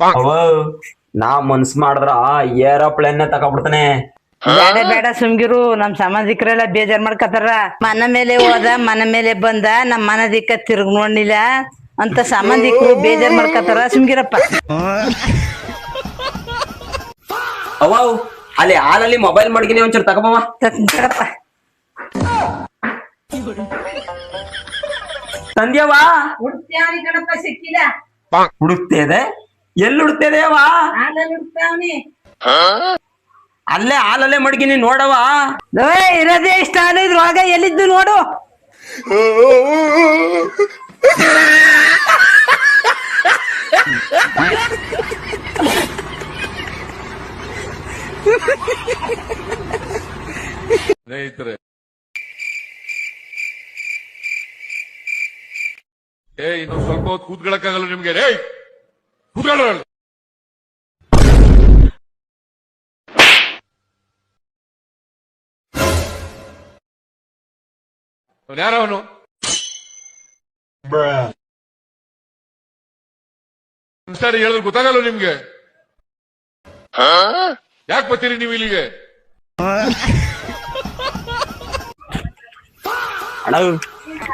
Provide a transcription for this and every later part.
ಅವ ನಾ ಮನ್ಸ್ ಮಾಡಿದ್ರ ಏರೋಪ್ಲೇನ್ ತಗೊಬಿಡ್ತಾನೆ. ಬೇಡ ಬೇಡ ಸುಮ್ಗಿರು, ನಮ್ ಸಂಬಂಧಿಕರೆಲ್ಲ ಬೇಜಾರ್ ಮಾಡ್ಕತಾರ. ಮನ ಮೇಲೆ ಹೋದ ಮನ ಮೇಲೆ ಬಂದ, ನಮ್ ಮನದಿಕ್ಕ ತಿರುಗ್ ನೋಡ್ಲಿಲ್ಲ ಅಂತ ಸಂಬಂಧಿಕರು ಬೇಜಾರ್ ಮಾಡ್ಕತಾರ. ಸುಮ್ಗಿರಪ್ಪ. ಅವ ಅಲ್ಲಿ ಹಾಲಲ್ಲಿ ಮೊಬೈಲ್ ಮಡಗಿನಿ ಒಂಚೂರು ತಗೋಬವ. ಬೇಡಪ್ಪ. ತಂದ್ಯವಾ ಕಣಪ್ಪ, ಸಿಕ್ಕಿಲ್ಲ. ಹುಡುಕ್ತೇದೆ. ಎಲ್ಲಿ ಹುಡುಕ್ತೇದೆ ಅವ? ಅಲ್ಲೇ ಹಾಲಲ್ಲೇ ಮಡಗಿನಿ ನೋಡವ. ಇರೋದೇ ಇಷ್ಟ ಹಾಲು, ಇದ್ರೊಳಗ ಎಲ್ಲಿದ್ದು ನೋಡು. ಸ್ನೇಹಿತರೆ, ಇನ್ನೊಂದು ಸ್ವಲ್ಪ ಹೊತ್ತು ಕೂತ್ಕೊಳ್ಳಕ್ಕಾಗಲ್ಲ ನಿಮ್ಗೆ? ಕೂತ್ಕೊಳ್ಳ. ಯಾರವನು? ಸರಿ ಹೇಳಿದ್ರೆ ಗೊತ್ತಾಗಲ್ಲ ನಿಮ್ಗೆ? ಯಾಕೆ ಬರ್ತೀರಿ ನೀವು ಇಲ್ಲಿಗೆ? ಅಣ್ಣ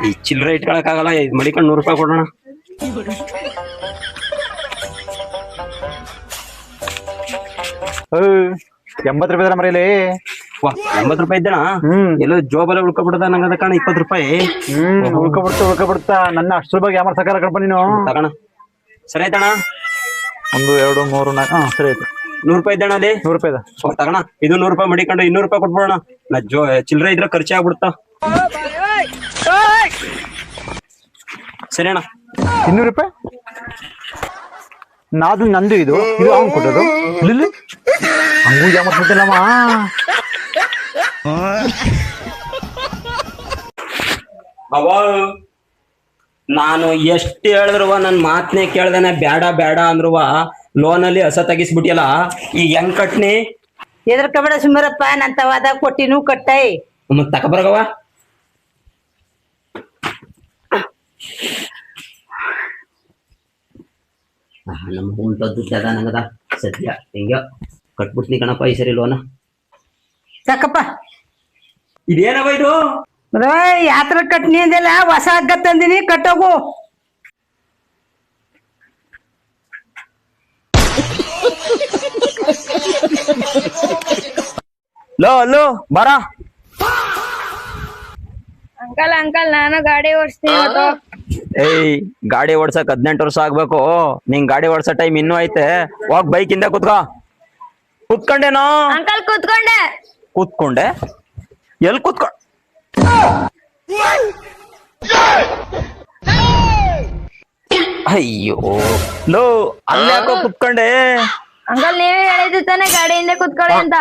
ಈ ಚಿಲ್ಲರೆ ಇಟ್ಕೊಳಕ್ಕಾಗಲ್ಲ, ಮಡಿಕೊಂಡು 100 ರೂಪಾಯಿ ಕೊಡೋಣ. ₹80 ಮರೇಲಿ. 80 ರೂಪಾಯಿ ಇದ್ದಣ. ಎಲ್ಲೋ ಜೋಬಲ್ಲ ಉಳ್ಕೊಬಿಡ್ದ ನಂಗದ ಕಾಣ 20 ರೂಪಾಯಿ. ಉಳ್ಕೊಬಿಡ್ತಾ ನನ್ನ ಅಷ್ಟು ರೂಪಾಯಿ ಯಾಮಾರ ಸಕಾರ ಕಣಪ್ಪ ನೀನು. ತಗೋಣ. ಸರಿ ಆಯ್ತಣ್ಣ. 1 2 3 4 ಸರಿ ಆಯ್ತು. 100 ರೂಪಾಯಿ ಇದ್ದಣ ಅಲ್ಲಿ. 100 ರೂಪಾಯಿ ತಗೋಣ. ಇದು 100 ರೂಪಾಯಿ ಮಡಿಕೊಂಡು 200 ರೂಪಾಯಿ ಕೊಟ್ಬಿಡೋಣ. ನಾ ಚಿಲ್ಲರೆ ಇದ್ರೆ ಖರ್ಚೆ ಆಗ್ಬಿಡ್ತಾ. ಸರಿ ಅಣ್ಣ. 200 ರೂಪಾಯಿ ನಾದು ನಂದು, ಇದು ಅವ್ನು ಕೊಟ್ಟದು. ಇಲ್ಲಿ ಹಂಗೂ ಯಾಮರ್ತಿಲ್ಲಮ್ಮ. ಅವ ನಾನು ಎಷ್ಟು ಹೇಳಿದ್ರು ನನ್ ಮಾತನ್ನೇ ಕೇಳ್ದೇನೆ ಬೇಡ ಬೇಡ ಅಂದ್ರುವ ಲೋನಲ್ಲಿ ಹಸ ತೆಗಿಸ್ಬಿಟ್ಟಿಯಲ್ಲ, ಈಗ ಹೆಂಗ್ ಕಟ್ನಿ? ಎದ್ರಕಬೇಡ ಸುಮ್ಮರಪ್ಪ, ನನ್ ತವಾದ ಕೊಟ್ಟಿನೂ ಕಟ್ಟೈ. ಮತ್ ತಕಬರ್ಗವ. ನಮ್ ಉಂಟದ್ದು ಜಗ ನಂಗದ ಸದ್ಯ ಹಿಂಗ ಕಟ್ಬಿಡ್ತೀನಿ ಕಣಪ್ಪ ಈ ಸರಿ ಲೋನ. ಸಾಕಪ್ಪ. ಇದೇನವ ಇದು? ಯಾತ್ರ ಕಟ್ನಿ ಅಂದೆಲ್ಲ, ಹೊಸ ಹಗ್ಗ ತಂದಿನಿ, ಕಟ್ಟೋಗು. ಲೋ ಬರ. ಅಂಕಲ್ ಅಂಕಲ್, ನಾನು ಗಾಡಿ ಓಡಿಸ್ತೀನಿ. ಏಯ್, ಗಾಡಿ ಓಡ್ಸಕ್ 18 ವರ್ಷ ಆಗ್ಬೇಕು. ನಿಂಗ್ ಗಾಡಿ ಓಡ್ಸೋ ಟೈಮ್ ಇನ್ನೂ ಐತೆ. ಹೋಗ್ ಬೈಕ್ ಇಂದ ಕುತ್ಕೋ. ಕುತ್ಕೊಂಡೇನೋ? ಅಂಕಲ್ ಕೂತ್ಕೊಂಡೆ. ಕೂತ್ಕೊಂಡೆ? ಎಲ್ ಕೂತ್ಕೊ? ಅಯ್ಯೋ ಲೋ, ಅಲ್ಲೇ ಯಾಕೋ ಕುತ್ಕೊಂಡೆ? ಅಂಕಲ್ ನೀವೇ ಹೇಳಿದ್ದು ತಾನೆ ಗಾಡಿಯಿಂದ ಕೂತ್ಕೊಳ್ಳಿ ಅಂತ.